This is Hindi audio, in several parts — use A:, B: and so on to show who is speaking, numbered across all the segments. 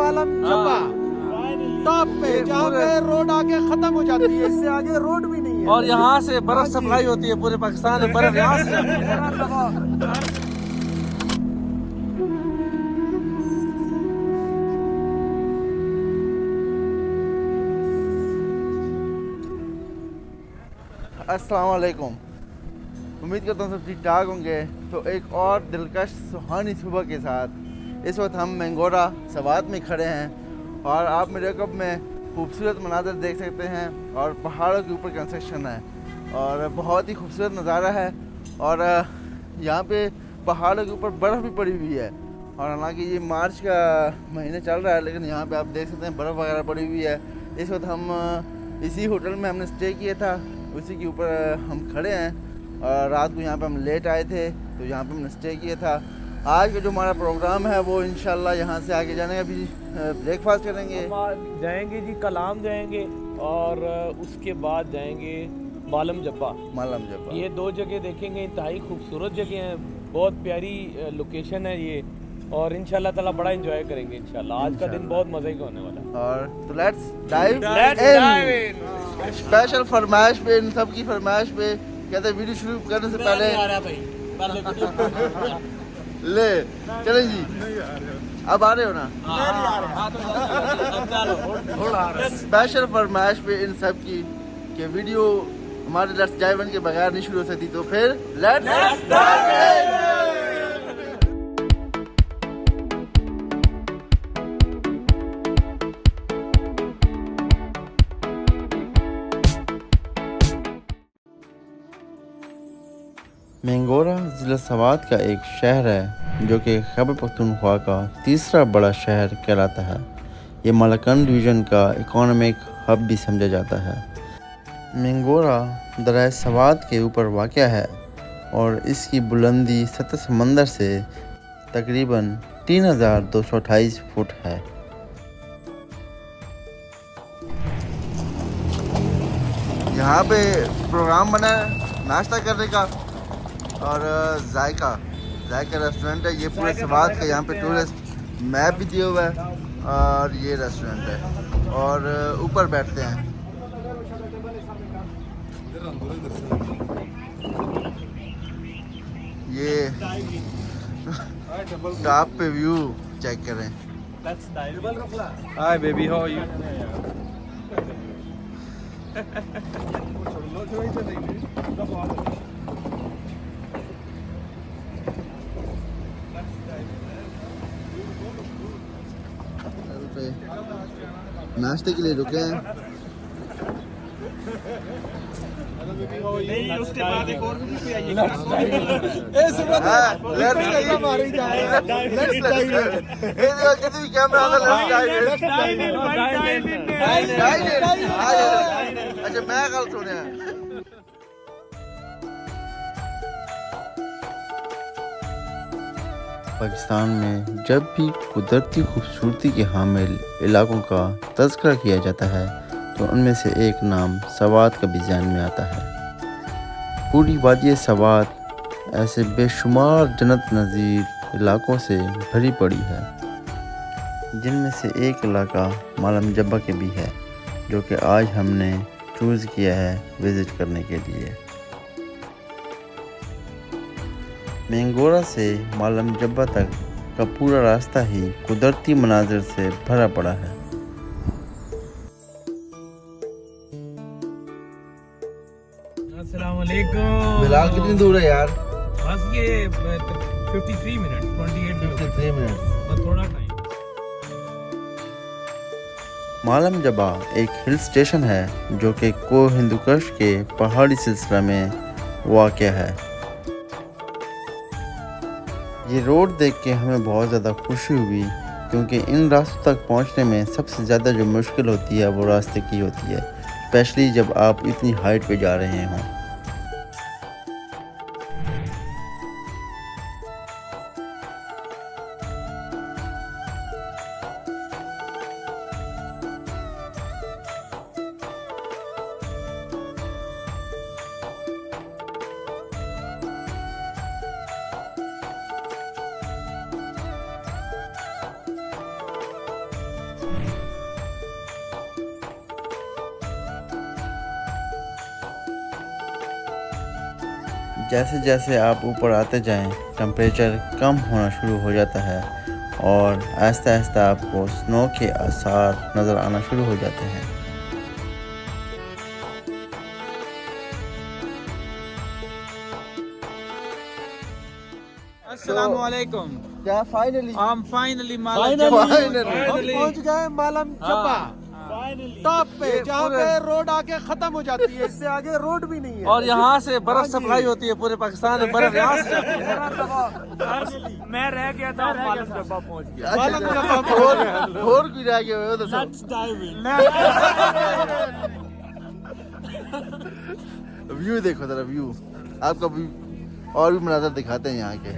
A: मालम जब्बा टॉप पे, जहाँ पे रोड आके खत्म हो जाती है, इससे आगे रोड भी नहीं है।
B: और यहाँ से बर्फ सप्लाई होती है पूरे पाकिस्तान में, बर्फ यहाँ से जाती है।
C: अस्सलाम वालेकुम। उम्मीद करता हूँ सब ठीक ठाक होंगे। तो एक और दिलकश सुहानी सुबह के साथ इस वक्त हम मैंगोरा सवात में खड़े हैं और आप मेरे कब में खूबसूरत मनाज़र देख सकते हैं और पहाड़ों के ऊपर कंस्ट्रक्शन है और बहुत ही खूबसूरत नज़ारा है। और यहाँ पे पहाड़ों के ऊपर बर्फ़ भी पड़ी हुई है और हालांकि ये मार्च का महीने चल रहा है, लेकिन यहाँ पे आप देख सकते हैं बर्फ़ वगैरह पड़ी हुई है। इस वक्त हम इसी होटल में हमने स्टे किया था, उसी के ऊपर हम खड़े हैं और रात को यहाँ पे हम लेट आए थे तो यहाँ पे हमने स्टे किया था। आज का जो हमारा प्रोग्राम है वो इंशाल्लाह यहाँ से आगे जाने का भी ब्रेकफास्ट करेंगे,
D: जाएंगे जी कलाम जाएंगे और उसके बाद जाएंगे मालम जब्बा। ये दो जगह देखेंगे, इंतहाई खूबसूरत जगह हैं, बहुत प्यारी लोकेशन है ये और इंशाल्लाह ताला बड़ा एंजॉय करेंगे इंशाल्लाह। आज का दिन बहुत मजे का होने वाला है।
C: और तो लेट्स डाइव इन। स्पेशल फरमाइश पे, इन सब की फरमाइश पे कहते हैं वीडियो शुरू करने से पहले ले चले जी। अब आ रहे हो ना? स्पेशल फरमाइश पे इन सब की कि वीडियो हमारे लेट्स डाइव इन के बगैर नहीं शुरू हो सकती, तो फिर लेट्स डाइव इन। मैंगोरा ज़िला सवात का एक शहर है जो कि खैबर पख्तूनख्वा का तीसरा बड़ा शहर कहलाता है। ये मलकन डिवीज़न का इकोनॉमिक हब भी समझा जाता है। मैंगोरा दरिया सवात के ऊपर वाक़या है और इसकी बुलंदी सतह समंदर से तकरीबन 3228 फुट है। यहाँ पे प्रोग्राम बना है नाश्ता करने का और जायका रेस्टोरेंट है। ये पूरे सवात का यहाँ पे टूरिस्ट मैप भी दिया हुआ है और ये रेस्टोरेंट है और ऊपर बैठते हैं। ये टॉप पे व्यू चेक करें।
B: Hi baby, how are you?
C: नाश्ते के लिए रुके हैं।
D: उसके बाद एक और भी आई
C: अच्छा मैं गल सुनिया। पाकिस्तान में जब भी कुदरती खूबसूरती के हामिल इलाकों का तज़किरा किया जाता है तो उनमें से एक नाम सवात का भी ज़हन में आता है। पूरी वादी सवात ऐसे बेशुमार जन्नत नज़ीर इलाकों से भरी पड़ी है, जिनमें से एक इलाका मालम जब्बा के भी है जो कि आज हमने चूज़ किया है विज़िट करने के लिए। मैंगोरा से मालम जब्बा तक का पूरा रास्ता ही कुदरती मनाजिर से भरा पड़ा है।
D: अस्सलाम वालेकुम।
C: बिलाल कितनी दूर है यार?
D: बस ये 53 मिनट
C: 53 मिनट।
D: बस थोड़ा टाइम।
C: मालम जब्बा एक हिल स्टेशन है जो कि को हिंदुकुश के पहाड़ी सिलसिला में वाक़या है। ये रोड देख के हमें बहुत ज़्यादा खुशी हुई क्योंकि इन रास्तों तक पहुंचने में सबसे ज़्यादा जो मुश्किल होती है वो रास्ते की होती है, स्पेशली जब आप इतनी हाइट पे जा रहे हों। जैसे जैसे आप ऊपर आते जाएं टेम्परेचर कम होना शुरू हो जाता है और आहिस्ता आहिस्ता आपको स्नो के आसार नज़र आना शुरू हो जाते हैं।
A: अस्सलामुअलैकुम।
C: क्या फाइनली
A: हम फाइनली
B: पहुंच गए मालम जब्बा
A: टॉप पे जहाँ पे रोड आके खत्म हो जाती है, इससे आगे रोड भी नहीं है।
B: और यहाँ से बर्फ सप्लाई होती है पूरे पाकिस्तान में, बर्फ यहाँ से जाती है।
D: मैं रह गया था, मालूम जब्बा पहुंच गया।
C: मालम जब्बा और भी रह गए हो तो व्यू देखो जरा, व्यू आपका व्यू और भी मनाजर दिखाते हैं यहाँ के।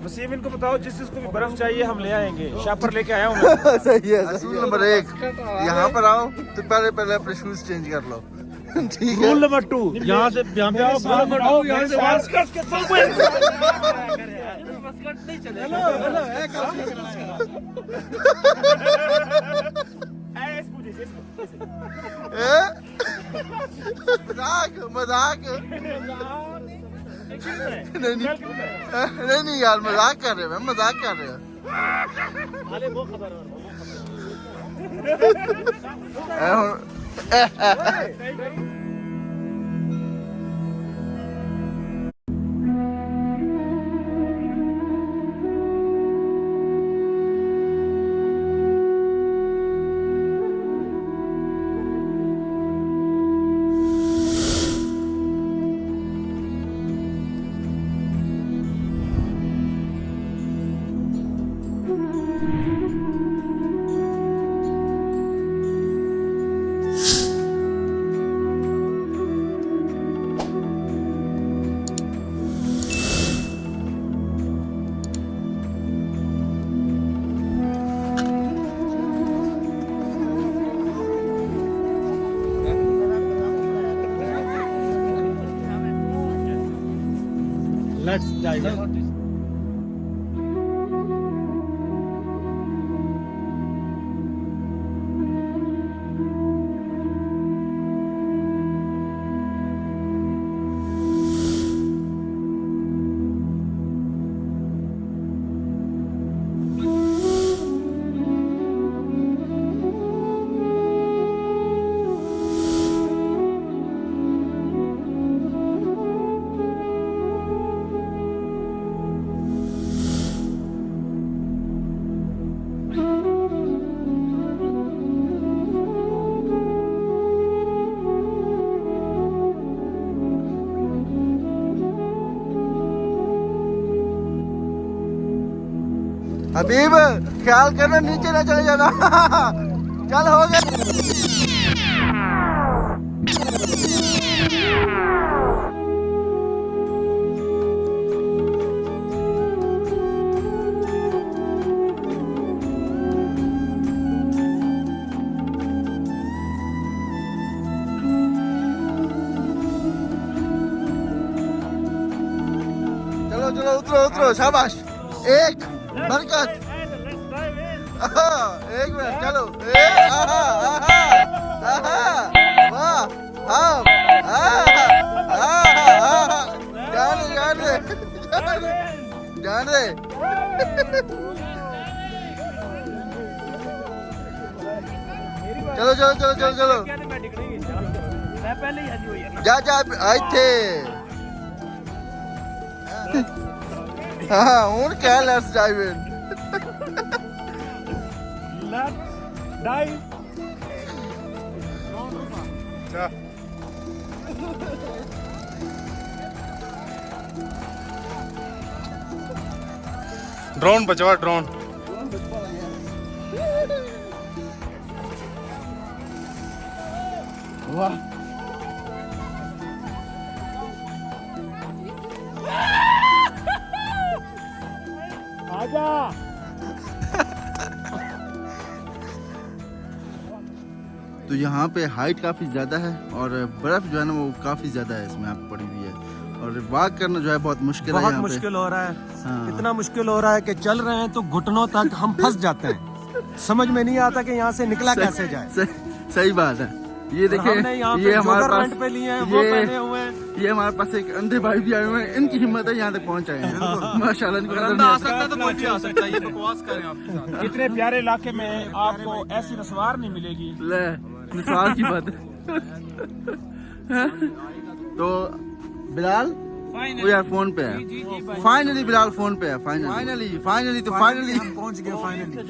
A: वसीम इनको बताओ जिस जिसको भी बर्फ चाहिए हम ले आएंगे, शापर लेके आया हूँ मैं।
C: सही है। रूल नंबर 1, यहाँ पर आओ तो पहले अपने शूज चेंज कर लो, ठीक है।
A: रूल नंबर 2, यहाँ से यहाँ पे आओ, यहाँ
C: मजाक नहीं यार, मजाक कर रहे हैं, मजाक कर रहे हैं।
A: Let's dive in.
C: हबीब ख्याल करना, नीचे ना चले जाना। चल हो गया। चलो चलो उतरो उतरो, शाबाश, एक बरकत। एक मिनट, चलो। जान रहे चलो चलो चलो चलो चलो, जा जा आए थे। हाँ हूँ क्या, लेट्स डाइव इन।
A: ड्रोन बचवा, ड्रोन।
C: वाह,
A: आजा।
C: तो यहाँ पे हाइट काफ़ी ज़्यादा है और बर्फ़ जो है ना वो काफ़ी ज़्यादा है इसमें आप पड़ी हुई है, और वॉक करना जो है बहुत मुश्किल है।
B: बहुत मुश्किल हो रहा है।
C: हाँ।
B: इतना मुश्किल हो रहा है कि चल रहे हैं तो घुटनों तक हम फंस जाते हैं। समझ में नहीं आता कि यहाँ से निकला कैसे जाए।
C: सही बात है। ये देखिए,
A: हमने यहाँ
C: ये
A: पे
C: हमारे
A: जोगर
C: पास
A: रेंट पे लिए हैं, वो पहने हुए हैं।
C: ये हमारे पास एक अंधे भाई भी आए हुए हैं, इनकी हिम्मत है यहाँ तक पहुँच आए हैं। माशाल्लाह इनको
A: अगर अंधा आ सकता है तो कोई भी आ सकता है, ये बकवास करें आपके साथ।
E: इतने प्यारे इलाके में आपको ऐसी नस्वार नहीं मिलेगी।
C: ले मिसाल की बात है। तो बिलाल वो यार फोन पे है। फाइनली बिलाल फोन पे है। फाइनली तो
A: पहुंच गए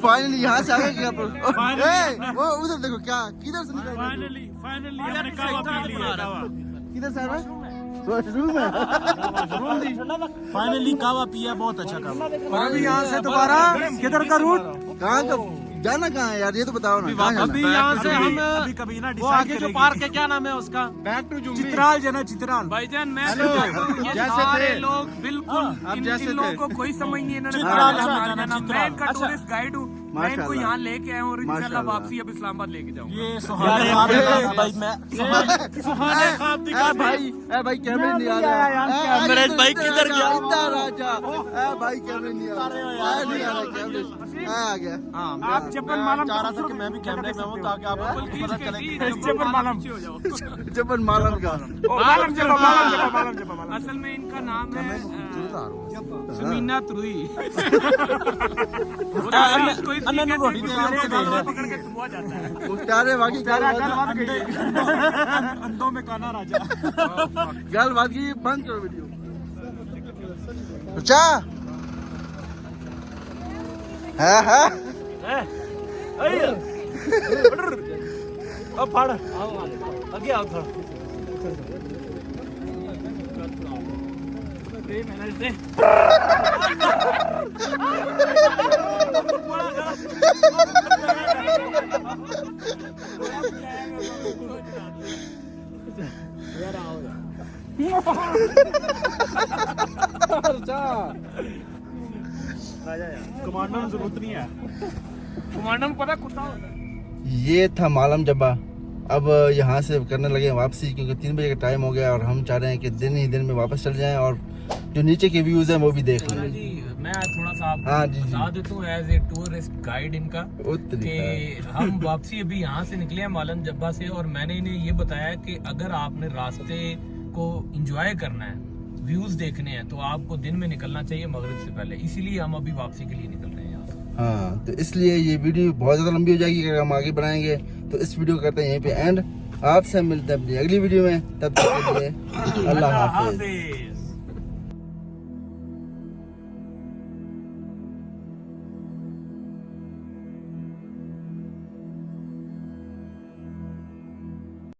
C: फाइनली यहाँ से आगे क्या वो उधर देखो क्या किधर से निकल
E: फाइनली हमने कावा पी लिया, कावा।
C: किधर से आ रहा है? वॉशरूम है।
E: फाइनली कावा पिया, बहुत अच्छा कावा।
A: और अभी यहाँ से दोबारा किधर का रूट?
C: कहाँ का जाना कहाँ है यार, ये तो बताओ ना। कहाँ
A: अभी
C: जाना?
A: यहाँ से हम
E: अभी कभी ना
A: वो आगे जो पार्क है, क्या नाम है उसका?
C: बैक टू
E: चित्राल जना, चित्राल।
D: भाईजान मैं
A: हेलो,
D: ये
A: जैसे
D: सारे
A: थे।
D: लोग बिल्कुल
A: आप
D: इन
A: जैसे
D: लोगों
A: थे।
D: को कोई समझ नहीं है, इन्होंने
E: चित्राल
D: कहा
E: हमें
D: जाना
E: जाना,
D: है। मैं
E: चित्राल।
D: इनका
E: अच्छा।
D: टूरिस्ट गाइड हूँ, मैं इनको
C: माशाल्लाह।
D: यहाँ लेके आया हूँ और इंशाल्लाह
C: माशाल्लाह।
D: वापसी अब इस्लामाबाद लेके जाऊंगा।
E: ये सुहाने ख्वाब है भाई, मैं सुहाने ख्वाब दिखा
C: भाई कैमरे नहीं आ रहा।
E: नरेश भाई किधर गया?
C: इधर आजा। भाई कैमरे नहीं आ रहा। नहीं आ रहा कैमरे। आ गया।
E: आप जबल मालम
A: चाह रहा था कि मैं भी कैमरे में हूँ ताकि आपको पता चले कि
E: जबल मालम
C: जबन मालम का।
E: मालम जबा
D: असल में इनका नाम है समीना त्रुई।
E: रोटी
D: पकड़ के धुआ जाता है।
C: मुख्तारे बाकी
E: अंधों में काना राजा।
C: गल बात की बंद करो वीडियो। अच्छा है
E: अब फाड़ आगे आओ थोड़ा। कमांडर जरूरत नहीं है।
D: कमांडर पता कुत्ता
C: ये था मालम जब्बा। अब यहाँ से करने लगे वापसी, क्योंकि 3 बजे का टाइम हो गया और हम चाह रहे हैं कि दिन ही दिन में वापस चल जाएं और जो नीचे के व्यूज हैं वो भी देख लें।
D: जी मैं थोड़ा सा आपको
C: हाँ जी,
D: बता देता हूँ एज ए टूरिस्ट गाइड इनका कि हम वापसी अभी यहाँ से निकले हैं मालम जब्बा से, और मैंने इन्हें ये बताया कि अगर आपने रास्ते को एंजॉय करना है, व्यूज देखने हैं, तो आपको दिन में निकलना चाहिए मगरिब से पहले। इसीलिए हम अभी वापसी के लिए निकल रहे हैं यहाँ से।
C: हाँ, तो इसलिए ये वीडियो बहुत ज़्यादा लंबी हो जाएगी अगर हम आगे बढ़ाएंगे। तो इस वीडियो को करते हैं यहीं पे एंड। आपसे मिलते हैं अपनी अगली वीडियो में, तब तक के लिए अल्लाह हाफिज।